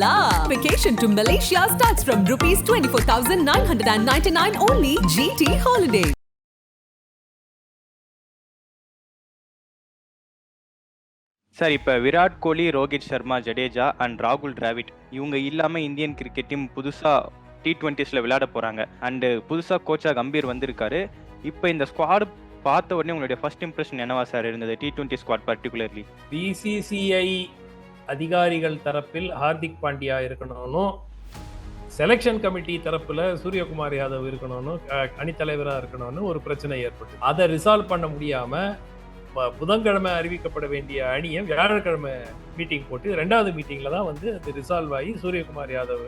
la. Vacation to Malaysia starts from rupees 24,999 only. GT Holidays. Sir, இப்போ Virat Kohli, Rohit Sharma, Jadeja and ராகுல் டிராவிட் இவங்க இல்லாமல் இந்தியன் கிரிக்கெட் டீம் புதுசாக T20s விளையாட போகிறாங்க. அண்டு புதுசாக கோச்சா கம்பீர் வந்திருக்காரு. இப்போ இந்த ஸ்குவாடு பார்த்த உடனே உங்களுடைய ஃபர்ஸ்ட் இம்ப்ரெஷன் என்னவா சார் இருந்தது? T20 ஸ்குவாட் பர்டிகுலர்லி BCCI அதிகாரிகள் தரப்பில் ஹார்திக் பாண்டியா இருக்கணும்னு, செலெக்ஷன் கமிட்டி தரப்புல சூரியகுமார் யாதவ் இருக்கணும்னு, அணித்தலைவராக இருக்கணும்னு ஒரு பிரச்சனை ஏற்பட்டு அதை ரிசால்வ் பண்ண முடியாம புதன்கிழமை அறிவிக்கப்பட வேண்டிய அணியை வியாழக்கிழமை மீட்டிங் போட்டு 2வது மீட்டிங்ல தான் வந்து அது ரிசால்வ் ஆகி சூரியகுமார் யாதவ்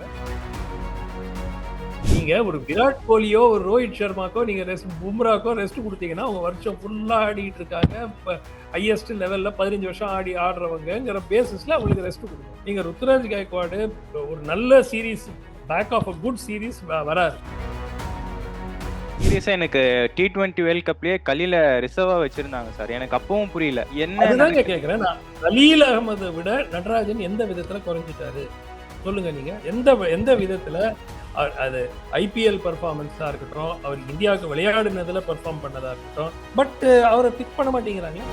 நீங்க ஒரு விராட் கோலியோ ஒரு ரோஹித் சர்மாக்கோ நீங்க பும்ராக்கோ ரெஸ்ட் கொடுத்தீங்கன்னா அவங்க வருஷம் ஃபுல்லா ஆடிட்டு இருக்காங்க. இப்போ ஹையஸ்ட் லெவல்ல 15 வருஷம் ஆடுறவங்கிற பேசிஸ்ல அவங்களுக்கு ரெஸ்ட் கொடுக்கணும். நீங்க ருத்துராஜ் கைக்வாடு ஒரு நல்ல series back of a good series வராது. சீரியஸா எனக்கு T20 வேர்ல்ட் கப்லயே கலீல ரிசர்வா வச்சிருந்தாங்க சார். எனக்கு அப்பவும் புரியல என்ன அதுதாங்க கேக்குறேன். நான் கலீல் அகமதை விட நடராஜன் எந்த விதத்துல குறைஞ்சிட்டாரு சொல்லுங்க நீங்க. எந்த விதத்துல அது ஐபிஎல் பர்ஃபார்மன்ஸா இருக்கட்டும், அவர் இந்தியாவுக்கு விளையாடுனதுல பர்ஃபார்ம் பண்ணதா இருக்கட்டும், பட் அவரை பிக் பண்ண மாட்டேங்கிறாங்க.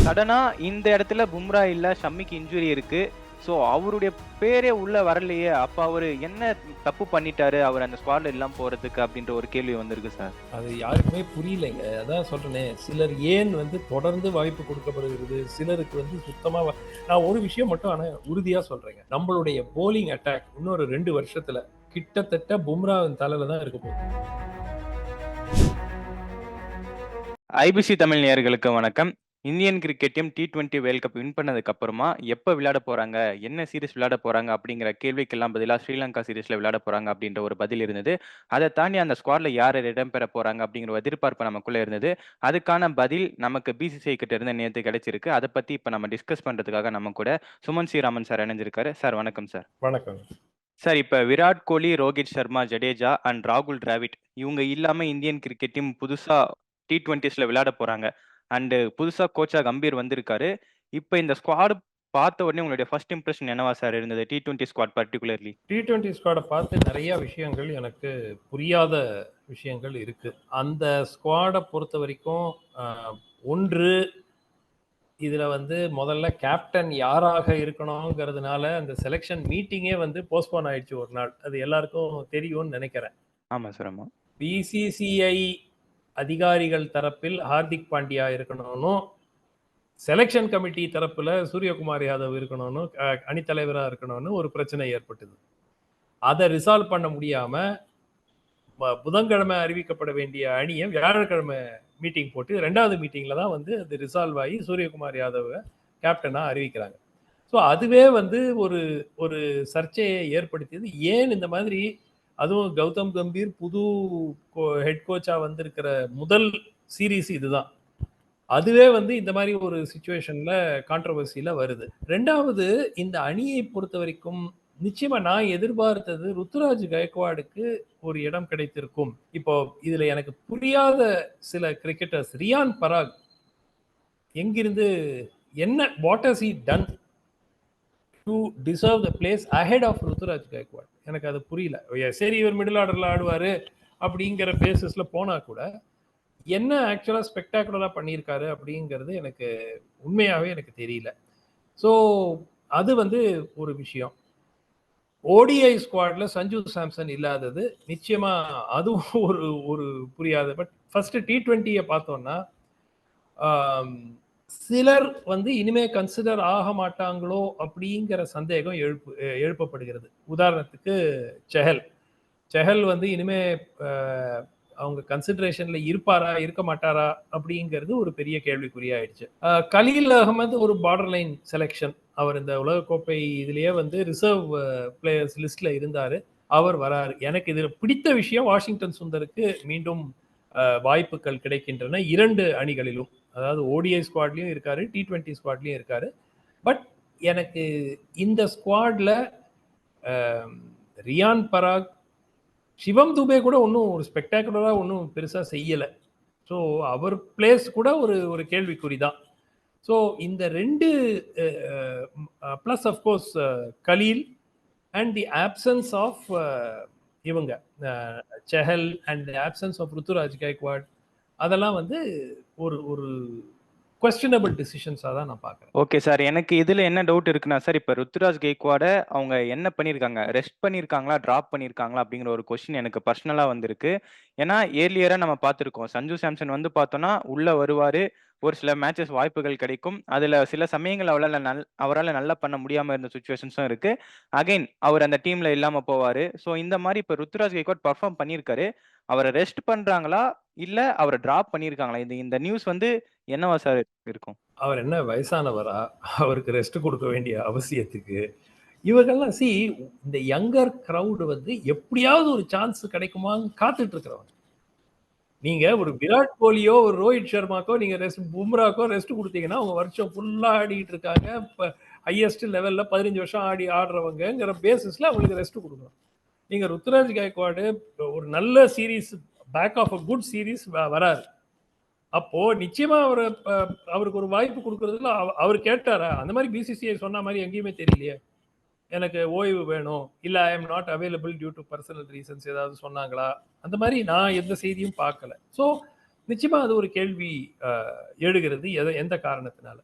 சடனா இந்த இடத்துல பும்ரா இல்ல, ஷம்மிக்கு இன்ஜுரி இருக்கு. ஸோ அவருடைய பேரே உள்ள வரலையே. அப்ப அவரு என்ன தப்பு பண்ணிட்டாரு அவர் அந்த ஸ்குவாட்ல எல்லாம் போறதுக்கு அப்படின்ற ஒரு கேள்வி வந்திருக்கு சார். அது யாருக்குமே புரியலைங்க. அதான் சொல்றேனே, சிலர் ஏன் வந்து தொடர்ந்து வாய்ப்பு கொடுக்கப்படுகிறது, சிலருக்கு வந்து சுத்தமா நான் ஒரு விஷயம் மட்டும் ஆனா உறுதியா சொல்றேங்க, நம்மளுடைய போலிங் அட்டாக் இன்னொரு 2 வருஷத்துல கிட்டத்தட்ட பும்ராவின் தலையில தான் இருக்க போகுது. ஐபிசி தமிழ் நேயர்களுக்கு வணக்கம். Indian cricket team T20 world cup win பண்ணதுக்கு அப்புறமா எப்ப விளையாட போறாங்க, என்ன சீரிஸ் விளையாட போறாங்க அப்படிங்கிற கேள்விக்கெல்லாம் பதிலா ஸ்ரீலங்கா சீரிஸ்ல விளையாட போறாங்க அப்படின்ற ஒரு பதில் இருந்தது. அதை தாண்டி அந்த ஸ்குவாட்ல யார் இடம்பெற போறாங்க அப்படிங்கிற ஒரு எதிர்பார்ப்பு நமக்குள்ள இருந்தது. அதுக்கான பதில் நமக்கு BCCI கிட்ட இருந்து நேற்று கிடைச்சிருக்கு. அதை பத்தி இப்ப நம்ம டிஸ்கஸ் பண்றதுக்காக நம்ம கூட சுமன் ஸ்ரீராமன் சார் இணைஞ்சிருக்காரு. சார் வணக்கம் சார். வணக்கம் சார், இப்ப விராட் கோலி, ரோஹித் சர்மா, ஜடேஜா அண்ட் ராகுல் டிராவிட் இவங்க இல்லாம இந்தியன் கிரிக்கெட் டீம் புதுசா T20s விளையாட போறாங்க. அண்டு புதுசா கோச்சா கம்பீர் வந்திருக்காரு. இப்போ இந்த ஸ்குவாடு பார்த்த உடனே உங்களுடைய ஃபர்ஸ்ட் இம்ப்ரெஷன் என்னவா சார் இருந்தது? T20 ஸ்குவாட் பர்டிகுலர்லி T20 ஸ்குவாடை பார்த்து நிறைய விஷயங்கள் எனக்கு புரியாத விஷயங்கள் இருக்கு. அந்த ஸ்குவாடை பொறுத்த வரைக்கும் ஒன்று, இதுல வந்து முதல்ல கேப்டன் யாராக இருக்கணுங்கிறதுனால அந்த செலெக்ஷன் மீட்டிங்கே வந்து போஸ்ட்போன் ஆயிடுச்சு ஒரு நாள். அது எல்லாருக்கும் தெரியும்னு நினைக்கிறேன். ஆமா சார். ஆமா. BCCI அதிகாரிகள் தரப்பில் ஹார்திக் பாண்டியா இருக்கணும்னு, செலெக்ஷன் கமிட்டி தரப்புல சூரியகுமார் யாதவ் இருக்கணும்னு, அணித்தலைவராக இருக்கணும்னு ஒரு பிரச்சனை ஏற்பட்டது. அதை ரிசால்வ் பண்ண முடியாம புதன்கிழமை அறிவிக்கப்பட வேண்டிய அணியை வியாழக்கிழமை மீட்டிங் போட்டு 2வது மீட்டிங்ல தான் வந்து அது ரிசால்வ் ஆகி சூரியகுமார் யாதவ் கேப்டனா அறிவிக்கிறாங்க. ஸோ அதுவே வந்து ஒரு ஒரு சர்ச்சையை ஏற்படுத்தியது. ஏன் இந்த மாதிரி, அதுவும் கௌதம் கம்பீர் புது ஹெட் கோச்சா வந்திருக்கிற முதல் சீரீஸ் இதுதான். அதுவே வந்து இந்த மாதிரி ஒரு சிச்சுவேஷன்ல கான்ட்ரவர்சியில வருது. 2வது, இந்த அணியை பொறுத்த வரைக்கும் நிச்சயமா நான் எதிர்பார்த்தது ருத்துராஜ் கைக்வாடுக்கு ஒரு இடம் கிடைத்திருக்கும். இப்போ இதுல எனக்கு புரியாத சில கிரிக்கெட்டர்ஸ், ரியான் பராக் எங்கிருந்து என்ன, what has he done to deserve the place ahead of Ruturaj Gaikwad? எனக்கு அது புரியல. சரி, இவர் மிடில் ஆர்டர்ல ஆடுவாரு அப்படிங்கிற பேசிஸ்ல போனா கூட என்ன ஆக்சுவலா ஸ்பெக்டாகுலரா பண்ணியிருக்காரு அப்படிங்கிறது எனக்கு உண்மையாவே எனக்கு தெரியல. ஸோ அது வந்து ஒரு விஷயம். ஓடிஐ ஸ்குவாட்ல சஞ்சு சாம்சன் இல்லாதது நிச்சயமா அதுவும் ஒரு ஒரு புரியாத. பட் ஃபர்ஸ்ட் T20 பார்த்தோம்னா சிலர் வந்து இனிமே கன்சிடர் ஆக மாட்டாங்களோ அப்படிங்கிற சந்தேகம் எழுப்பப்படுகிறது. உதாரணத்துக்கு செஹல் வந்து இனிமே அவங்க கன்சிடரேஷன்ல இருப்பாரா இருக்க மாட்டாரா அப்படிங்கிறது ஒரு பெரிய கேள்விக்குறியாயிடுச்சு. கலீல் அகமது ஒரு பார்டர் லைன் செலெக்ஷன். அவர் இந்த உலகக்கோப்பை இதுலயே வந்து ரிசர்வ் பிளேயர்ஸ் லிஸ்ட்ல இருந்தாரு. அவர் வராரு. எனக்கு இதுல பிடித்த விஷயம், வாஷிங்டன் சுந்தருக்கு மீண்டும் வாய்ப்புகள் கிடைக்கின்றன 2 அணிகளிலும். அதாவது ஓடிஐ ஸ்குவாட்லயும் இருக்காரு, T20 ஸ்குவாட்லயும் இருக்காரு. பட் எனக்கு இந்த ஸ்குவாட்ல ரியான் பராக், சிவம் துபே கூட ஒன்றும் ஒரு ஸ்பெக்டாகுலரா ஒன்றும் பெருசா செய்யலை. ஸோ அவர் பிளேஸ் கூட ஒரு ஒரு கேள்விக்குறி தான். ஸோ இந்த ரெண்டு plus of course Khaleel and the options of இவங்க Chahal and the options of Ruturaj Gaikwad, அதெல்லாம் வந்து ஒரு ஒரு questionable decisions-ஆ தான் நான் பார்க்குறேன். Okay sir. எனக்கு இதுல என்ன டவுட் இருக்குன்னா சார், இப்ப ருத்துராஜ் கெய்க்வாட அவங்க என்ன பண்ணியிருக்காங்க? ரெஸ்ட் பண்ணியிருக்காங்களா? டிராப் பண்ணியிருக்காங்களா? அப்படிங்கிற ஒரு கொஸ்டின் எனக்கு பர்சனலா வந்திருக்கு. ஏன்னா ஏர்லியரா நம்ம பார்த்திருக்கோம். சஞ்சு சாம்சன் வந்து பார்த்தோம்னா, உள்ள வருவாரு. ஒரு சில மேட்சஸ் வாய்ப்புகள் கிடைக்கும். அதுல சில சமயங்கள் அவரால நல்லா பண்ண முடியாம இருந்த சிச்சுவேஷன்ஸும் இருக்கு. அகைன் அவர் அந்த டீம்ல இல்லாம போவாரு. ஸோ இந்த மாரி இப்ப ருத்துராஜ் கெய்க்வாட் பெர்ஃபார்ம் பண்ணியிருக்காரு. அவர ரெஸ்ட் பண்றாங்களா? இல்ல அவர டிராப் பண்ணியிருக்காங்களா? இந்த நியூஸ் வந்து என்னவா சார் இருக்கும்? அவர் என்ன வயசானவரா? அவருக்கு ரெஸ்ட் கொடுக்க வேண்டிய அவசியத்துக்கு இவர்கள்லாம் இந்த யங்கர் கிரவுடு வந்து எப்படியாவது ஒரு சான்ஸ் கிடைக்குமான்னு காத்துட்டு இருக்கிறவங்க. நீங்க ஒரு விராட் கோலியோ ஒரு ரோஹித் சர்மாக்கோ நீங்க பும்ராக்கோ ரெஸ்ட் கொடுத்தீங்கன்னா அவங்க வருஷம் ஃபுல்லா ஆடிட்டு இருக்காங்க. இப்போ ஹையஸ்ட் லெவல்ல 15 வருஷம் ஆடுறவங்கிற பேசிஸ்ல அவங்களுக்கு ரெஸ்ட் கொடுக்கணும். நீங்க ருத்துராஜ் கைக்வாடு ஒரு நல்ல series, back of a good series வராரு. அப்போ நிச்சயமா அவருக்கு ஒரு வாய்ப்பு கொடுக்கறதுல அவர் கேட்டாரா? அந்த மாதிரி பிசிசிஐ சொன்ன மாதிரி எங்கேயுமே தெரியலையே. எனக்கு ஓய்வு வேணும், இல்ல I am not available due to personal reasons ஏதாவது சொன்னாங்களா? அந்த மாதிரி நான் எந்த செய்தியும் பார்க்கல. ஸோ நிச்சயமா அது ஒரு கேள்வி எழுகிறது, எந்த காரணத்தினால.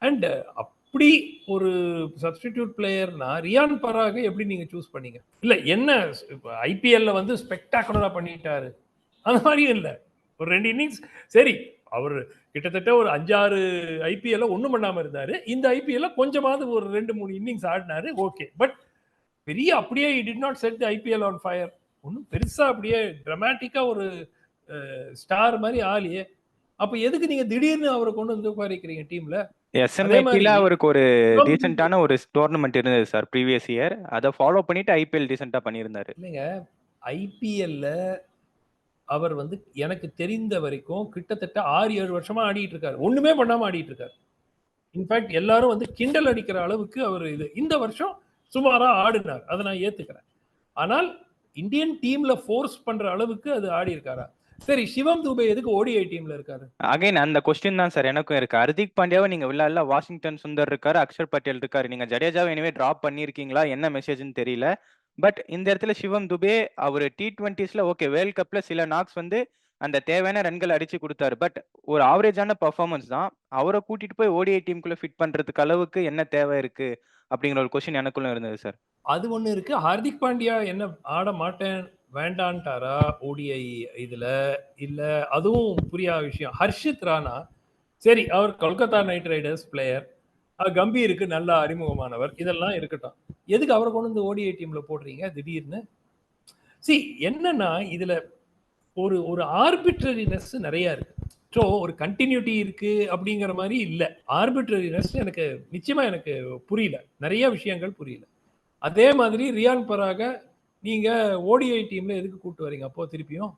அண்ட் அப்படி ஒரு சப்ஸ்டிடியூட் பிளேயர்னா ரியான் பராக எப்படி நீங்க சூஸ் பண்ணீங்க? இல்ல என்ன ஐபிஎல்ல வந்து ஸ்பெக்டாகுலரா பண்ணிட்டாரு அந்த மாதிரியும் இல்லை. ஒரு 2 இன்னிங்ஸ் சரி, அவர் கிட்டத்தட்ட ஒரு 5-6 ஐபிஎல்ல ஒன்றும் பண்ணாம இருந்தாரு. இந்த ஐபிஎல்ல கொஞ்சமாவது ஒரு 2-3 இன்னிங்ஸ் ஆடினாரு. ஓகே, பட் பெரிய அப்படியே he did not set the IPL on fire. ஒன்றும் பெருசா அப்படியே டிராமாட்டிக்கா ஒரு ஸ்டார் மாதிரி ஆளியே. அப்ப எதுக்கு நீங்க திடீர்னு அவரை கொண்டு வந்து உட்காரிக்கிறீங்க டீம்ல? எஸ்எம்ஐபில அவருக்கு ஒரு டீசென்ட்டான ஒரு டோர்னமெண்ட் இருந்தது சார் ப்ரீவியஸ் இயர். அதை ஃபாலோ பண்ணிட்டு ஐபிஎல் டீசென்ட்டா பண்ணியிருந்தாரு. இல்லைங்க, ஐபிஎல்ல அவர் வந்து எனக்கு தெரிந்த வரைக்கும் கிட்டத்தட்ட 6-7 வருஷமா ஆடிட்டு இருக்காரு. ஒண்ணுமே பண்ணாம ஆடிட்டு இருக்காரு. இன்ஃபேக்ட் எல்லாரும் வந்து கிண்டல் அடிக்கிற அளவுக்கு அவர் இந்த வருஷம் சுமாரா ஆடினார். அதை நான் ஏத்துக்கிறேன். ஆனால் இந்தியன் டீம்ல ஃபோர்ஸ் பண்ற அளவுக்கு அது ஆடி இருக்காரா? சரி, சிவம் துபே எதுக்கு ஓடிஐ டீம்ல இருக்காரு? அகைன் அந்த கொஸ்டின் தான் சார் எனக்கும் இருக்கு. ஹர்திக் பாண்டியாவை நீங்க விளையாடல, வாஷிங்டன் சுந்தர் இருக்காரு, அக்ஷர் பட்டேல் இருக்காரு. நீங்க ஜடேஜாவை எனிவே டிராப் பண்ணிருக்கீங்களா? என்ன மெசேஜ்னு தெரியல. பட் இந்த இடத்துல சிவம் துபே அவர் T20ஸ்ல ஓகே, வேர்ல்ட் கப்ல சில நாக்ஸ் வந்து அந்த தேவையான ரன்கள் அடிச்சு கொடுத்தாரு. பட் ஒரு ஆவரேஜான பர்ஃபார்மன்ஸ் தான். அவரை கூட்டிட்டு போய் ஓடிஐ டீமுக்குள்ள ஃபிட் பண்றதுக்கு அளவுக்கு என்ன தேவை இருக்கு அப்படிங்கிற ஒரு கொஸ்டின் எனக்குள்ள இருந்தது சார். அது ஒண்ணு இருக்கு. ஹார்திக் பாண்டியா என்ன ஆட மாட்டேன் வேண்டான்ட்டாரா ஓடிஐ இதுல? இல்ல அதுவும் புரியாத விஷயம். ஹர்ஷித் ராணா சரி, அவர் கொல்கத்தா நைட் ரைடர்ஸ் பிளேயர், கம்பீருக்கு நல்ல அறிமுகமானவர், இதெல்லாம் இருக்கட்டும். எதுக்கு அவரை கொண்டு வந்து ஓடிஐ டீம்ல போடுறீங்க திடீர்னு? என்னன்னா இதுல ஒரு ஒரு ஆர்பிட்ரரினஸ் நிறைய இருக்கு. ஸோ ஒரு கண்டினியூட்டி இருக்கு அப்படிங்கிற மாதிரி இல்லை. ஆர்பிட்ரரினஸ் எனக்கு நிச்சயமா எனக்கு புரியல, நிறைய விஷயங்கள் புரியல. அதே மாதிரி ரியான் பராக நீங்க ஓடிஐ டீம்ல எதுக்கு கூட்டு வரீங்க? அப்போ திருப்பியும்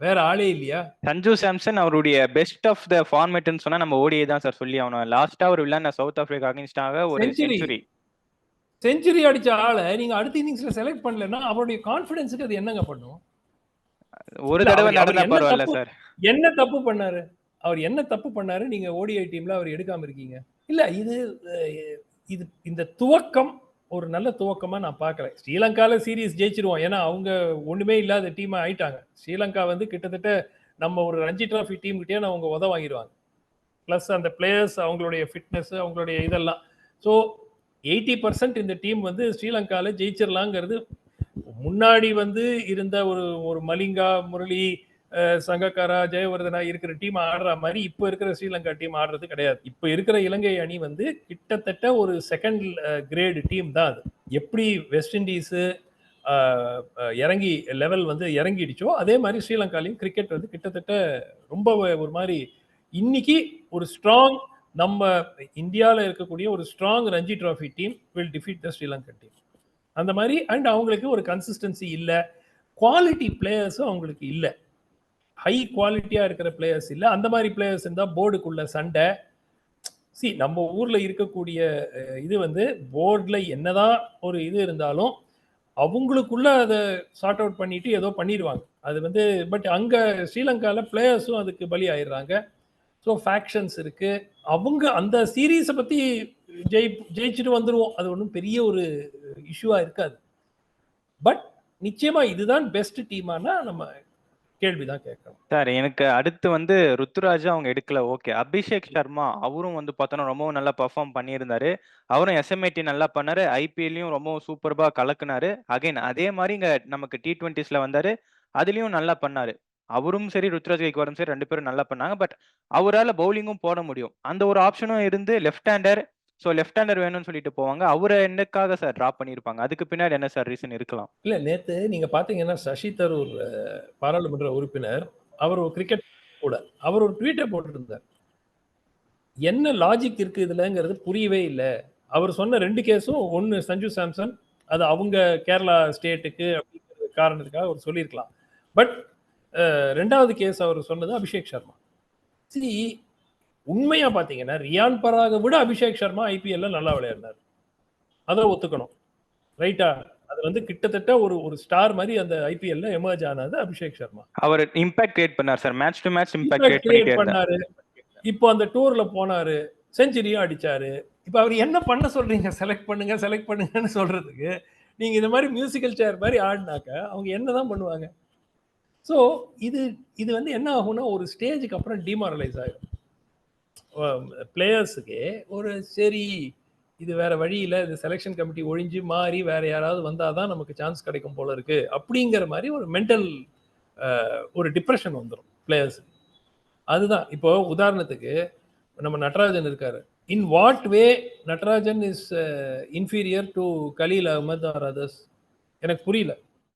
வேற ஆளே இல்லையா? சஞ்சு சாம்சன் அவருடைய பெஸ்ட் ஆஃப் த ஃபார்மேட்னு சொன்னா நம்ம ஓடிஐ தான் சார் சொல்லி ஆகணும். லாஸ்டா ஒரு விளையாடின சவுத் ஆப்பிரிக்கா அகைன்ஸ்டாக ஒரு செஞ்சுரி அடிச்ச ஆளை நீங்க அடுத்த இன்னிங்ஸ்ல செலக்ட் பண்ணலன்னா அவருடைய கான்ஃபிடன்ஸுக்கு அது என்னங்க பண்ணும்? ஒரு தடவை நடந்தா பரவாயில்ல சார். என்ன தப்பு பண்ணாரு? அவர் என்ன தப்பு பண்ணாரு நீங்க ஓடிஐ டீம்ல அவர் எடுக்காம இருக்கீங்க? இல்ல இது இந்த துவக்கம் ஒரு நல்ல துவக்கமா நான் பார்க்கல. ஸ்ரீலங்கால சீரீஸ் ஜெயிச்சிருவோம், ஏன்னா அவங்க ஒண்ணுமே இல்லாத டீமா ஆயிட்டாங்க. ஸ்ரீலங்கா வந்து கிட்டத்தட்ட நம்ம ஒரு ரஞ்சி டிராஃபி டீம் கிட்டே அவங்க உத வாங்கிடுவாங்க. பிளஸ் அந்த பிளேயர்ஸ் அவங்களுடைய ஃபிட்னஸ் அவங்களுடைய இதெல்லாம். ஸோ 80% இந்த டீம் வந்து ஸ்ரீலங்கால ஜெயிச்சிடலாங்கிறது முன்னாடி வந்து இருந்த ஒரு மலிங்கா, முரளி, சங்கக்காரா, ஜெயவர்தனா இருக்கிற டீம் ஆடுற மாதிரி இப்போ இருக்கிற ஸ்ரீலங்கா டீம் ஆடுறது கிடையாது. இப்போ இருக்கிற இலங்கை அணி வந்து கிட்டத்தட்ட ஒரு செகண்ட் கிரேடு டீம் தான் அது. எப்படி வெஸ்ட் இண்டீஸு இறங்கி லெவல் வந்து இறங்கிடுச்சோ அதே மாதிரி ஸ்ரீலங்காலையும் கிரிக்கெட் வந்து கிட்டத்தட்ட ரொம்ப ஒரு மாதிரி இன்னைக்கு ஒரு ஸ்ட்ராங், நம்ம இந்தியாவில் இருக்கக்கூடிய ஒரு strong Ranji trophy team will defeat the Sri Lankan team. அந்த மாதிரி அண்ட் அவங்களுக்கு ஒரு கன்சிஸ்டன்சி இல்லை, குவாலிட்டி பிளேயர்ஸும் அவங்களுக்கு இல்லை, ஹை குவாலிட்டியா இருக்கிற பிளேயர்ஸ் இல்லை. அந்த மாதிரி பிளேயர்ஸ் இருந்தால் போர்டுக்குள்ள சண்டை. நம்ம ஊர்ல இருக்கக்கூடிய இது வந்து போர்டில் என்னதான் ஒரு இது இருந்தாலும் அவங்களுக்குள்ள அதை சார்ட் அவுட் பண்ணிட்டு ஏதோ பண்ணிடுவாங்க. அது வந்து பட் அங்க ஸ்ரீலங்கால பிளேயர்ஸும் அதுக்கு பலி ஆயிடுறாங்க. ஸோ ஃபேக்ஷன்ஸ் இருக்கு, அவங்க அந்த சீரீஸை பத்தி ஜெயிச்சுட்டு வந்துருவோம். அது ஒன்றும் பெரிய ஒரு இஷ்யூவா இருக்காது. பட் நிச்சயமா இதுதான் பெஸ்ட் டீமானா நம்ம கேள்விதான் கேட்கணும். சார் எனக்கு அடுத்து வந்து ருத்துராஜா அவங்க எடுக்கல, ஓகே. அபிஷேக் சர்மா அவரும் வந்து பார்த்தோன்னா ரொம்பவும் நல்லா பெர்ஃபார்ம் பண்ணியிருந்தாரு. அவரும் எஸ்எம்ஐடி நல்லா பண்ணாரு. ஐபிஎல்லையும் ரொம்பவும் சூப்பர்பா கலக்குனாரு. அகைன் அதே மாதிரி இங்க நமக்கு T20ஸ்ல வந்தாரு. அதுலயும் நல்லா பண்ணாரு. அவரும் சரி, ருத்துராஜ் கெய்க்வாடும் சரி 2 பேரும் நல்லா பண்ணாங்க. பட் அவரால பவுலிங்கும் போட முடியும். அந்த ஒரு ஆப்ஷனும் இருந்து left hander. So left hander வேணும்னு சொல்லிட்டு போவாங்க. அவரை என்னக்காக சார் டிராப் பண்ணியிருப்பாங்க? அதுக்கு பின்னாடி என்ன சார் ரீசன் இருக்கலாம்? இல்ல நேத்து நீங்க பாத்தீங்கன்னா சசி தரூர் பாராளுமன்ற உறுப்பினர், அவர் ஒரு கிரிக்கெட் கூட அவர் ஒரு ட்வீட்டை போட்டுருந்தார். என்ன லாஜிக் இருக்கு இதுலங்கிறது புரியவே இல்லை. அவர் சொன்ன 2 கேஸும், ஒன்னு சஞ்சு சாம்சன், அது அவங்க கேரளா ஸ்டேட்டுக்கு அப்படிங்கிற காரணத்துக்காக அவர் சொல்லியிருக்கலாம். பட் 2வது கேஸ் அவர் சொன்னது அபிஷேக் சர்மா. சரி, உண்மையா பாத்தீங்கன்னா ரியான் பராக விட அபிஷேக் சர்மா ஐபிஎல்ல நல்லா விளையாடினார். அதை ஒத்துக்கணும், ரைட்டா? அது வந்து கிட்டத்தட்ட ஒரு ஸ்டார் மாதிரி அந்த ஐபிஎல்ல எமர்ஜ் ஆனது அபிஷேக் சர்மா. அவர் இம்பாக்ட் கிரியேட் பண்ணார் sir. Match to match impact create பண்ணாரு. இப்போ அந்த டூர்ல போனாரு, செஞ்சுரியும் அடிச்சாரு. இப்போ அவர் என்ன பண்ண சொல்றீங்க? செலக்ட் பண்ணுங்கன்னு சொல்றதுக்கு நீங்க இந்த மாதிரி மியூசிக்கல் சேர் மாதிரி ஆடினாக்க அவங்க என்னதான் பண்ணுவாங்க? ஸோ இது வந்து என்ன ஆகும்னா ஒரு ஸ்டேஜுக்கு அப்புறம் டிமாரலைஸ் ஆயிடும் பிளேயர்ஸுக்கு. ஒரு சரி, இது வேற வழி இல்லை, இது செலெக்ஷன் கமிட்டி ஒழிஞ்சு மாறி வேற யாராவது வந்தாதான் நமக்கு சான்ஸ் கிடைக்கும் போல இருக்கு அப்படிங்கிற மாதிரி ஒரு மென்டல் ஒரு டிப்ரெஷன் வந்துடும் பிளேயர்ஸுக்கு. அதுதான் இப்போ உதாரணத்துக்கு நம்ம நட்ராஜன் இருக்காரு. In what way Natarajan is inferior to Khaleel Ahmed or others? எனக்கு புரியல.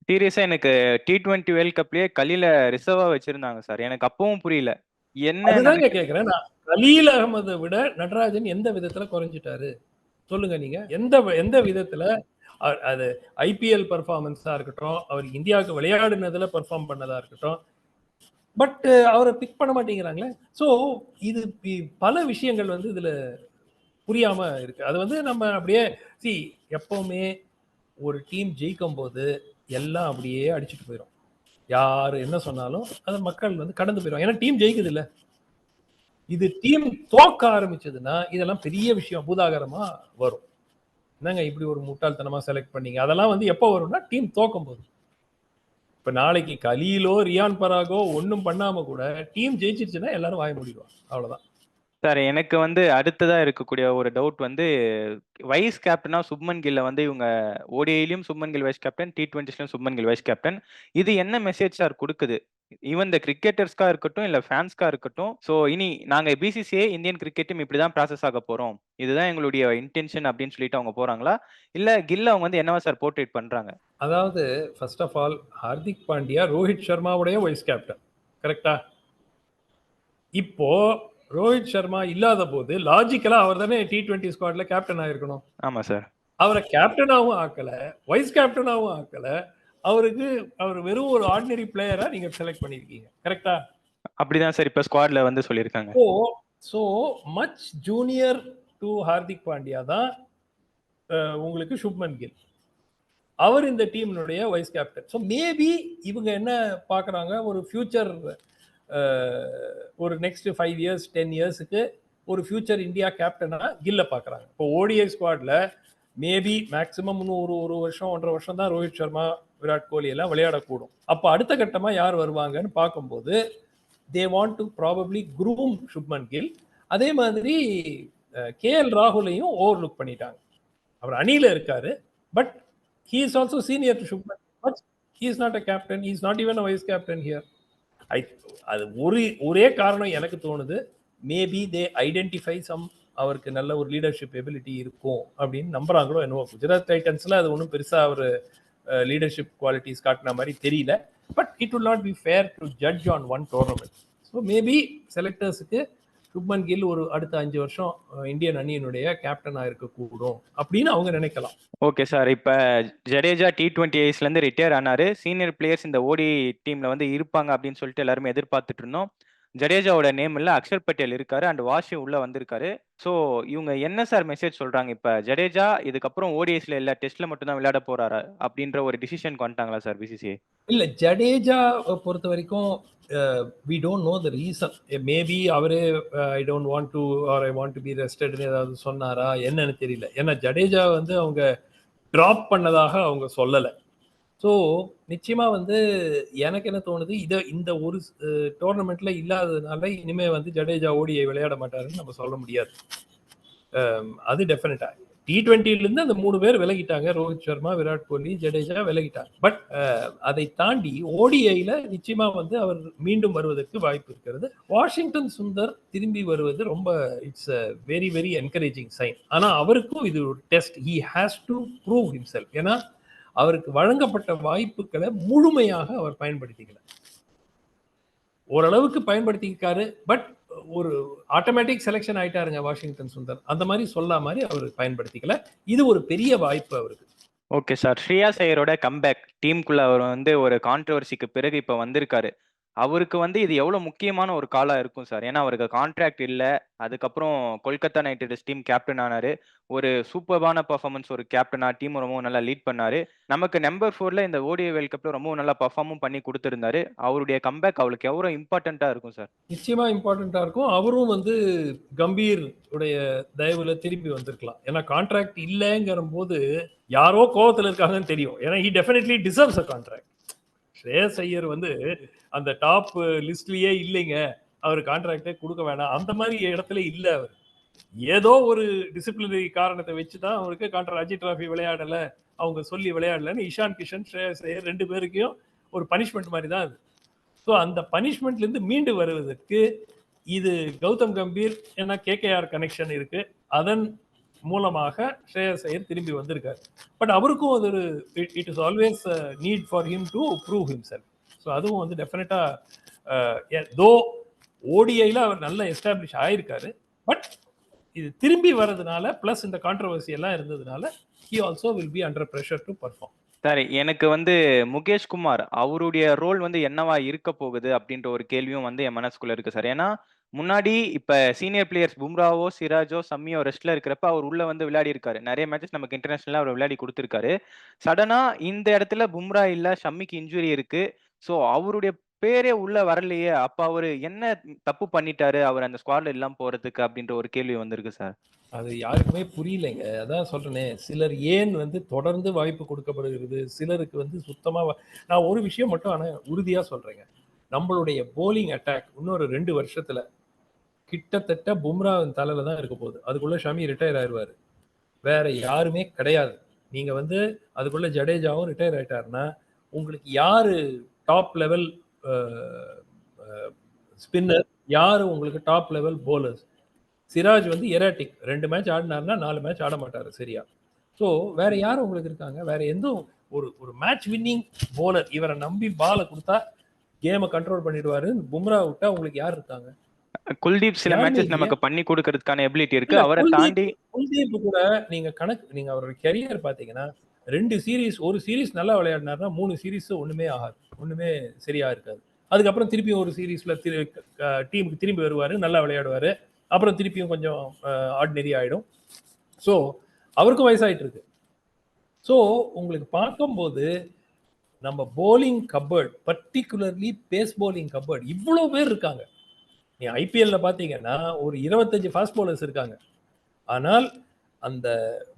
சீரியஸா எனக்கு T20 வேர்ல்ட் கப்லயே கலீல ரிசர்வா வச்சிருந்தாங்க சார். எனக்கு அப்பவும் புரியல என்ன கேக்குறேன். நான் கலீல் அகமதை விட நட்ராஜன் எந்த விதத்துல குறைஞ்சிட்டாரு சொல்லுங்க நீங்க. எந்த விதத்துல? அது ஐபிஎல் பர்ஃபார்மன்ஸா இருக்கட்டும், அவர் இந்தியாவுக்கு விளையாடுனதுல பர்ஃபார்ம் பண்ணதா இருக்கட்டும், பட் அவரை பிக் பண்ண மாட்டேங்கிறாங்களே. ஸோ இது பல விஷயங்கள் வந்து இதுல புரியாம இருக்கு. அது வந்து நம்ம அப்படியே எப்பவுமே ஒரு டீம் ஜெயிக்கும் போது எல்லாம் அப்படியே அடிச்சுட்டு போயிடும். யாரு என்ன சொன்னாலும் அதை மக்கள் வந்து கடந்து போயிடும். ஏன்னா டீம் ஜெயிக்குது இல்ல. இது டீம் தோக்க ஆரம்பிச்சதுன்னா இதெல்லாம் பெரிய விஷயம், பூதாகரமா வரும். என்னங்க இப்படி ஒரு முட்டாள்தனமா செலக்ட் பண்ணீங்க? அதெல்லாம் வந்து எப்போ வரும்னா டீம் தோக்கும் போது. இப்ப நாளைக்கு கலீலோ ரியான் பராகோ ஒன்றும் பண்ணாம கூட டீம் ஜெயிச்சிருச்சுன்னா எல்லாரும் வாய மூடிடுவாங்க. அவ்வளவுதான் சார். எனக்கு வந்து அடுத்ததா இருக்கக்கூடிய ஒரு டவுட் வந்து வைஸ் கேப்டனா சுப்மன் கில்ல வந்து இவங்க ஓடிஐலையும் சுப்மன் கில் வைஸ் கேப்டன், T20ஸ்லயும் சுப்மன் கில் வைஸ் கேப்டன். இது என்ன மெசேஜ் சார் கொடுக்குது? ஈவன் இந்த கிரிக்கெட்டர்ஸ்க்கா இருக்கட்டும், இல்ல ஃபேன்ஸ்க்கா இருக்கட்டும். ஸோ இனி நாங்க பிசிசிஐ இந்தியன் கிரிக்கெட் டீம் இப்படிதான் ப்ராசஸ் ஆக போறோம், இதுதான் எங்களுடைய இன்டென்ஷன் அப்படின்னு சொல்லிட்டு அவங்க போறாங்களா? இல்ல கில்ல அவங்க வந்து என்னவா சார் போர்ட்ரேட் பண்றாங்க? அதாவது first of all Hardik Pandya Rohit சர்மாவுடைய வைஸ் கேப்டன், கரெக்டா? இப்போ ரோஹித் சர்மா இல்லாத போது லாஜிக்கலா அவர் தானே T20 ஸ்குவாட்ல கேப்டன் ஆயிருக்கணும். ஆமா சார். அவரை கேப்டனாகவும் ஆக்கல, வைஸ் கேப்டனாகவும் ஆக்கல. அவர் வெறும் ஒரு ஆர்டினரி பிளேயரா நீங்க செலக்ட் பண்ணிருக்கீங்க, கரெக்டா? அப்படிதான் சார் இப்ப ஸ்குவாட்ல வந்து சொல்லியிருக்காங்க. So much junior to Hardik Pandya தான் உங்களுக்கு சுப்மன் கில். அவர் இந்த டீமினுடைய வைஸ் கேப்டன். ஸோ மேபி இவங்க என்ன பார்க்குறாங்க, ஒரு ஃபியூச்சர், ஒரு நெக்ஸ்ட் 5 இயர்ஸ் 10 இயர்ஸுக்கு ஒரு ஃபியூச்சர் இந்தியா கேப்டனா கில்ல பார்க்குறாங்க. இப்போ ஓடிஐ ஸ்குவாட்ல மேபி மேக்சிமம் இன்னும் ஒரு வருஷம் 1.5 வருஷம் தான் ரோஹித் சர்மா, விராட் கோலி எல்லாம் விளையாடக்கூடும். அப்போ அடுத்த கட்டமாக யார் வருவாங்கன்னு பார்க்கும்போது they want to probably groom Shubman Gill. அதே மாதிரி கேஎல் ராகுலையும் ஓவர் லுக் பண்ணிட்டாங்க. அவர் அணியில் இருக்காரு, but he is also senior to Shubman, but he is not a captain, he is not even a vice captain here. அது ஒரே காரணம் எனக்கு தோணுது, மேபி தே ஐடென்டிஃபை சம், அவருக்கு நல்ல ஒரு லீடர்ஷிப் எபிலிட்டி இருக்கும் அப்படின்னு நம்புறாங்களோ என்னவோ. குஜராத் டைட்டன்ஸ்ல அது ஒன்றும் பெருசா ஒரு லீடர்ஷிப் குவாலிட்டிஸ் காட்டின மாதிரி தெரியல. But it will not be fair to judge on one tournament. So maybe செலக்டர்ஸுக்கு சுப்மன் கில் ஒரு அடுத்த 5 வருஷம் இந்தியன் அணியினுடைய கேப்டனா இருக்கக்கூடும் அப்படின்னு அவங்க நினைக்கலாம். Okay sir. இப்ப ஜடேஜா T20 இருந்து ரிட்டையர் ஆனாரு. சீனியர் பிளேயர்ஸ் இந்த ஓடி டீம்ல வந்து இருப்பாங்க அப்படின்னு சொல்லிட்டு எல்லாருமே எதிர்பார்த்துட்டு இருந்தோம். ஜடேஜாவோட நேம் இல்ல, அக்ஷர் பட்டேல் இருக்காரு அண்ட் வாஷி உள்ள வந்திருக்காரு. ஸோ இவங்க என்ன சார் மெசேஜ் சொல்றாங்க? இப்ப ஜடேஜா இதுக்கப்புறம் ஓடிஐஸ்ல இல்ல டெஸ்ட்ல மட்டும் தான் விளையாட போறாரா அப்படின்ற ஒரு டிசிஷனுக்கு வந்துட்டாங்களா சார் பிசிசிஐ? இல்ல ஜடேஜா பொறுத்த வரைக்கும் we don't know the reason. Maybe அவரே I don't want to or I want to be ரெஸ்டட்னு ஏதாவது சொன்னாரா என்னன்னு தெரியல. ஏன்னா ஜடேஜா வந்து அவங்க டிராப் பண்ணதாக அவங்க சொல்லலை. ஸோ நிச்சயமா வந்து எனக்கு என்ன தோணுது, இந்த ஒரு டோர்னமெண்ட்ல இல்லாததுனால இனிமே வந்து ஜடேஜா ஓடிஐ விளையாட மாட்டாருன்னு நம்ம சொல்ல முடியாது. அது டெஃபினட்டா T20 அந்த 3 பேர் விலகிட்டாங்க. ரோஹித் சர்மா, விராட் கோலி, ஜடேஜா விலகிட்டாங்க. பட் அதை தாண்டி ஓடிஐல நிச்சயமா வந்து அவர் மீண்டும் வருவதற்கு வாய்ப்பு இருக்கிறது. வாஷிங்டன் சுந்தர் திரும்பி வருவது ரொம்ப it's very very encouraging sign. ஆனா அவருக்கும் இது ஒரு test. He has to prove himself. ஏன்னா அவருக்கு வழங்கப்பட்ட வாய்ப்புகளை முழுமையாக அவர் பயன்படுத்திக்கல. ஓரளவுக்கு பயன்படுத்திக்காரு. பட் ஒரு ஆட்டோமேட்டிக் செலெக்ஷன் ஆயிட்டாருங்க வாஷிங்டன் சுந்தர். அந்த மாதிரி சொல்ல மாதிரி அவர் பயன்படுத்திக்கல. இது ஒரு பெரிய வாய்ப்பு அவருக்கு. Okay sir. ஸ்ரேயாஸ் ஐயரோட கம்பேக் டீமுக்குள்ள அவர் வந்து ஒரு கான்ட்ரவர்சிக்கு பிறகு இப்ப வந்திருக்காரு. அவருக்கு வந்து இது எவ்வளவு முக்கியமான ஒரு காலா இருக்கும் சார்? ஏன்னா அவருக்கு கான்ட்ராக்ட் இல்ல. அதுக்கப்புறம் Kolkata knight riders team captain ஆனாரு. ஒரு சூப்பர்பான பெர்ஃபார்மன்ஸ் ஒரு கேப்டனா டீம் ரொம்ப நல்லா லீட் பண்ணாரு. நமக்கு நம்பர் 4ல இந்த ஓடிஐ வேர்ல்ட் கப்ல ரொம்ப நல்லா பெர்ஃபார்மும் பண்ணி கொடுத்திருந்தாரு. அவருடைய கம்பேக் அவளுக்கு எவ்வளவு இம்பார்ட்டன்ட்டா இருக்கும் சார்? நிச்சயமா இம்பார்ட்டன்டா இருக்கும். அவரும் வந்து கம்பீர் உடைய தயவுல திரும்பி வந்திருக்கலாம். ஏன்னா கான்ட்ராக்ட் இல்லைங்கிற போது யாரோ கோவத்துல இருக்காங்கன்னு தெரியும். ஏன்னா he definitely deserves a contract. ஸ்ரேயஸ் ஐயர் வந்து அந்த டாப் லிஸ்ட்லயே இல்லைங்க, அவர் கான்ட்ராக்டே கொடுக்க வேணாம், அந்த மாதிரி இடத்துல இல்ல அவர். ஏதோ ஒரு டிசிப்ளினரி காரணத்தை வச்சுதான் அவருக்கு கான்ட்ராக்ட். அஜித் டிராஃபி விளையாடல, அவங்க சொல்லி விளையாடலன்னு இஷான் கிஷன், ஸ்ரேயஸ் ஐயர் 2 பேருக்கும் ஒரு பனிஷ்மெண்ட் மாதிரி தான் அது. ஸோ அந்த பனிஷ்மெண்ட்ல இருந்து மீண்டு வருவதற்கு இது கௌதம் கம்பீர், ஏன்னா கேகேஆர் கனெக்ஷன் இருக்கு, அதன் மூலமாக ஸ்ரேயஸ் ஐயர் திரும்பி வந்திருக்காரு. பட் அவருக்கும் அது ஒரு it is always need for him to prove himself. So அதுவும் வந்து டெஃபினட்டா தோ ஓடிஐல அவர் நல்லா எஸ்டாப்ளிஷ் ஆயிருக்காரு. பட் இது திரும்பி வர்றதுனால பிளஸ் இந்த கான்ட்ரவர்சி எல்லாம் இருந்ததுனால he also will be under pressure to perform. சரி, எனக்கு வந்து முகேஷ் குமார் அவருடைய ரோல் வந்து என்னவா இருக்க போகுது அப்படின்ற ஒரு கேள்வியும் வந்து என் மனசுக்குள்ள இருக்கு சார். ஏன்னா முன்னாடி இப்ப சீனியர் பிளேயர்ஸ் பும்ராவோ, சிராஜோ, சம்மியோ ரெஸ்ட்ல இருக்கிறப்ப அவர் உள்ள வந்து விளையாடி இருக்காரு. நிறைய மேட்சஸ் நமக்கு இன்டர்நேஷனலா அவர் விளையாடி கொடுத்திருக்காரு. சடனா இந்த இடத்துல பும்ரா இல்ல, ஷம்மிக்கு இன்ஜுரி இருக்கு. ஸோ அவருடைய பேரே உள்ள வரலையே. அப்ப அவரு என்ன தப்பு பண்ணிட்டாரு அவர் அந்த ஸ்குவாட்ல இல்லாம போறதுக்கு அப்படின்ற ஒரு கேள்வி வந்திருக்கு சார். அது யாருக்குமே புரியலைங்க. அதான் சொல்றேனே, சிலர் ஏன் வந்து தொடர்ந்து வாய்ப்பு கொடுக்கப்படுகிறது, சிலருக்கு வந்து சுத்தமா நான் ஒரு விஷயம் மட்டும் ஆனா உறுதியா சொல்றேங்க. நம்மளுடைய போலிங் அட்டாக் இன்னொரு 2 வருஷத்துல கிட்டத்தட்ட பும்ராவின் தலையில தான் இருக்க போகுது. அதுக்குள்ள ஷமி ரிட்டையர் ஆயிடுவாரு. வேற யாருமே கிடையாது. நீங்க வந்து அதுக்குள்ள ஜடேஜாவும் ரிட்டையர் ஆயிட்டாருன்னா உங்களுக்கு யாரு டாப் லெவல் ஸ்பின்னர், யாரு உங்களுக்கு டாப் லெவல் போலர்ஸ்? சிராஜ் வந்து எராட்டிக். 2 மேட்ச் ஆடினாருன்னா 4 மேட்ச் ஆட மாட்டாரு சரியா. ஸோ வேற யாரும் உங்களுக்கு இருக்காங்க? வேற எந்த ஒரு மேட்ச் வின்னிங் போலர் இவரை நம்பி பாலை கொடுத்தா கேமை கண்ட்ரோல் பண்ணிடுவாரு பும்ரா விட்டா உங்களுக்கு யார் இருக்காங்க? குல்தீப் சில மேட்சஸ் நமக்கு பண்ணி கொடுக்கிறதுக்கான எபிலிட்டி இருக்கு. அவரை தாண்டி குல்தீப் கூட நீங்க அவரோட கெரியர் பாத்தீங்கன்னா 2 சீரீஸ், ஒரு சீரீஸ் நல்லா விளையாடினாருன்னா 3 சீரீஸ் ஒண்ணுமே ஆகாது, ஒண்ணுமே சரியா இருக்காது. அதுக்கப்புறம் திருப்பியும் ஒரு சீரீஸ்ல டீமுக்கு திரும்பி வருவாரு, நல்லா விளையாடுவாரு, அப்புறம் திருப்பியும் கொஞ்சம் ஆர்டினரி ஆயிடும். ஸோ அவருக்கும் வயசாயிட்டு இருக்கு. ஸோ உங்களுக்கு பார்க்கும்போது நம்ம போலிங் கப்பர்ட், பர்டிகுலர்லி பேஸ் போலிங் கப்பர்ட் இவ்வளோ பேர் இருக்காங்க. நீ ஐபிஎல்ல பார்த்தீங்கன்னா ஒரு 25 ஃபாஸ்ட் போலர்ஸ் இருக்காங்க. ஆனால் அந்த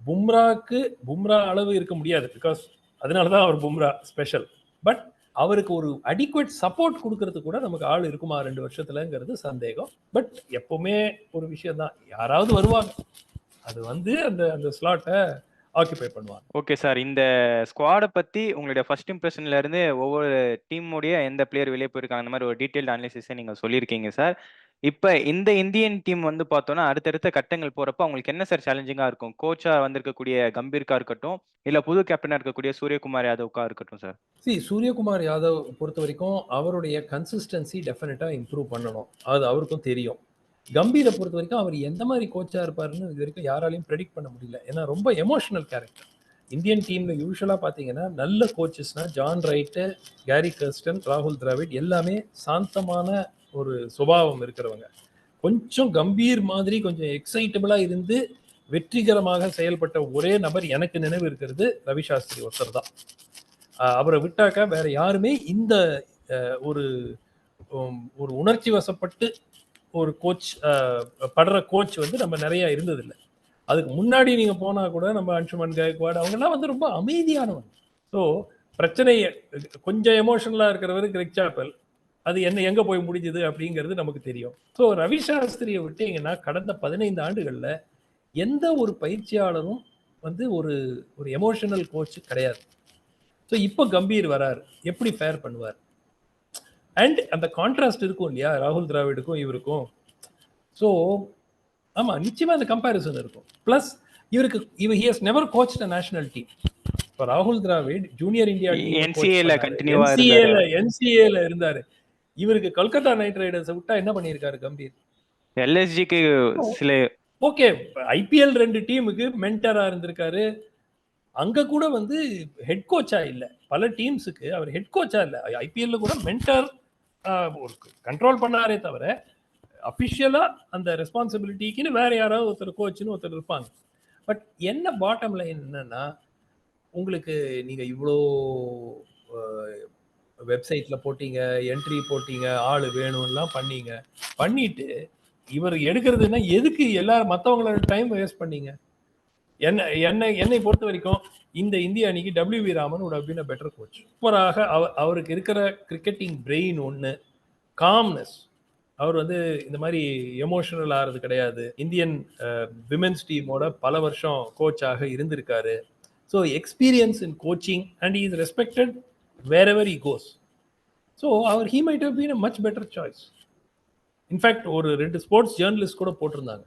பும்ரா அளவு இருக்க முடியாது. பிகாஸ் அதனால தான் அவர் பும்ரா ஸ்பெஷல். பட் அவருக்கு ஒரு அடிக்குவேட் சப்போர்ட் கொடுக்கறது கூட நமக்கு ஆள் இருக்குமா 2 வருஷத்துலங்கிறது சந்தேகம். பட் எப்பவுமே ஒரு விஷயம் தான், யாராவது வருவாங்க, அது வந்து அந்த ஸ்லாட்டை ஆக்கிபை பண்ணுவாங்க. Okay sir. இந்த ஸ்குவாடை பத்தி உங்களுடைய ஃபர்ஸ்ட் இம்ப்ரெஷன்ல இருந்து ஒவ்வொரு டீமுடைய எந்த பிளேயர் வெளியே போயிருக்காங்க அந்த மாதிரி ஒரு டீடைல்டு அனாலிசிஸை நீங்க சொல்லியிருக்கீங்க சார். இப்ப இந்த இந்தியன் டீம் வந்து பார்த்தோம்னா அடுத்தடுத்த கட்டங்கள் போறப்ப அவங்களுக்கு என்ன சார் சேலஞ்சிங்கா இருக்கும்? கோச்சா வந்திருக்கக்கூடிய கம்பீர்கா இருக்கட்டும், இல்ல புது கேப்டனா இருக்கக்கூடிய சூரியகுமார் யாதவ்கா இருக்கட்டும் சார். சூரியகுமார் யாதவ் பொறுத்த வரைக்கும் அவருடைய கன்சிஸ்டன்சி டெஃபினட்டா இம்ப்ரூவ் பண்ணணும், அது அவருக்கும் தெரியும். கம்பீரை பொறுத்த வரைக்கும் அவர் எந்த மாதிரி கோச்சா இருப்பாருன்னு இது வரைக்கும் யாராலையும் ப்ரெடிக்ட் பண்ண முடியல. ஏன்னா ரொம்ப எமோஷனல் கேரக்டர். இந்தியன் டீம்ல யூஸ்வலா பாத்தீங்கன்னா நல்ல கோச்சஸ்னா ஜான் ரைட்டு, கேரி கர்ஸ்டன், ராகுல் டிராவிட் எல்லாமே சாந்தமான ஒரு சுபாவம் இருக்கிறவங்க. கொஞ்சம் கம்பீர் மாதிரி கொஞ்சம் எக்ஸைட்டபிளா இருந்து வெற்றிகரமாக செயல்பட்ட ஒரே நபர் எனக்கு நினைவு இருக்கிறது ரவி சாஸ்திரி ஒருத்தர் தான். அவரை விட்டாக்கா வேற யாருமே இந்த ஒரு ஒரு உணர்ச்சி வசப்பட்டு ஒரு கோச் படுற கோச் வந்து நம்ம நிறைய இருந்ததில்லை. அதுக்கு முன்னாடி நீங்க போனா கூட நம்ம அன்சுமன் கைக்வாட் அவங்கெல்லாம் வந்து ரொம்ப அமைதியானவங்க. ஸோ பிரச்சனை கொஞ்சம் எமோஷனலா இருக்கிறவர் கிரெக் சாப்பல், அது என்ன எங்க போய் முடிஞ்சது அப்படிங்கிறது நமக்கு தெரியும். ஸோ ரவி சாஸ்திரியை விட்டீங்கன்னா கடந்த 15 ஆண்டுகள்ல எந்த ஒரு பயிற்சியாளரும் வந்து ஒரு ஒரு எமோஷனல் கோச் கிடையாது. ஸோ இப்போ கம்பீர் வராரு, எப்படி ஃபேர் பண்ணுவார்? அண்ட் அந்த கான்ட்ராஸ்ட் இருக்கும் இல்லையா ராகுல் டிராவிடுக்கும் இவருக்கும். ஸோ ஆமா நிச்சயமா அந்த கம்பேரிசன் இருக்கும். பிளஸ் இவருக்கு he has never coached a national team. இப்போ ராகுல் டிராவிட் ஜூனியர் இந்தியா என்சிஏல இருந்தாரு. இவருக்கு கல்கத்தா நைட் ரைடர்ஸ் விட்டா என்ன பண்ணியிருக்காரு கம்பீர்? எல்எஸ்ஜிக்கு சில ஓகே ஐபிஎல் 2 டீமுக்கு மென்டரா இருந்திருக்காரு. அங்க கூட வந்து ஹெட் கோச்சா இல்ல, பல டீம்ஸுக்கு அவர் ஹெட் கோச்சா இல்ல. ஐபிஎல்ல கூட மென்டர் கண்ட்ரோல் பண்ணாரே தவிர அபிஷியலா அந்த ரெஸ்பான்சிபிலிட்டிக்குன்னு வேற யாராவது ஒருத்தர் கோச்சுன்னு ஒருத்தர் இருப்பாங்க. பட் என்ன பாட்டம் லைன் என்னன்னா, உங்களுக்கு நீங்க இவ்வளோ வெப்சைட்ல போட்டீங்க, என்ட்ரி போட்டீங்க, ஆளு வேணும்லாம் பண்ணீங்க, பண்ணிட்டு இவர் எடுக்கிறதுனா எதுக்கு எல்லாரும் மற்றவங்களோட டைம் வேஸ்ட் பண்ணீங்க? என்னை பொறுத்த வரைக்கும் இந்த இந்திய அணிக்கு டபிள்யூ.வி. Raman would have been a better coach. சூப்பராக அவருக்கு இருக்கிற கிரிக்கெட்டிங் பிரெயின் ஒன்று, காம்னஸ். அவர் வந்து இந்த மாதிரி எமோஷனல் ஆகிறது கிடையாது. இந்தியன் விமென்ஸ் டீமோட பல வருஷம் கோச்சாக இருந்திருக்காரு. So experience in coaching and is respected wherever he goes. So he might have been a much better choice. In fact ஒரு 2 ஸ்போர்ட்ஸ் ஜேர்னலிஸ்ட் கூட போட்டிருந்தாங்க,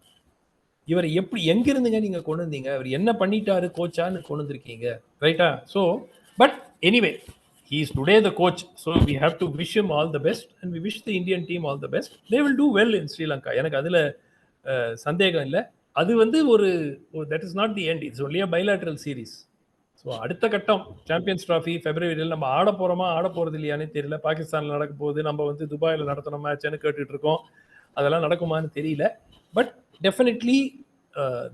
இவர் எப்படி எங்கிருந்துங்க நீங்க கொண்டு வந்தீங்க, அவர் என்ன பண்ணிட்டாரு கோச்சான்னு கொண்டு வந்திருக்கீங்க, ரைட்டா? So but anyway he is today the coach, so we have to wish him all the best and we wish the Indian team all the best. They will do well in Sri Lanka. எனக்கு அதுல சந்தேகம் இல்லை. அது வந்து ஒரு that is not the end, it's only a bilateral series. So அடுத்த கட்டம் champions trophy ஃபெப்ரவரியில் நம்ம ஆட போகிறது இல்லையானே தெரியல. பாகிஸ்தானில் நடக்க போகுது, நம்ம வந்து துபாயில் நடத்தணும் மேட்ச்னு கேட்டுட்டு இருக்கோம். அதெல்லாம் நடக்குமான்னு தெரியல. But definitely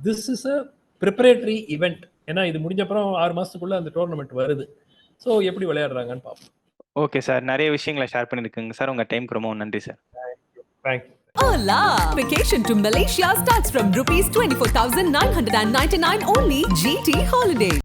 this is a preparatory event. ஏன்னா இது முடிஞ்சப்பறம் 6 மாதத்துக்குள்ளே அந்த டோர்னமெண்ட் வருது. ஸோ எப்படி விளையாடுறாங்கன்னு பார்ப்போம். ஓகே சார், நிறைய விஷயங்களை ஷேர் பண்ணியிருக்குங்க சார். உங்கள் டைம்க்கு ரொம்ப நன்றி sir. Thank you. Hola! Vacation to Malaysia starts from rupees 24,999 only. GT Holidays.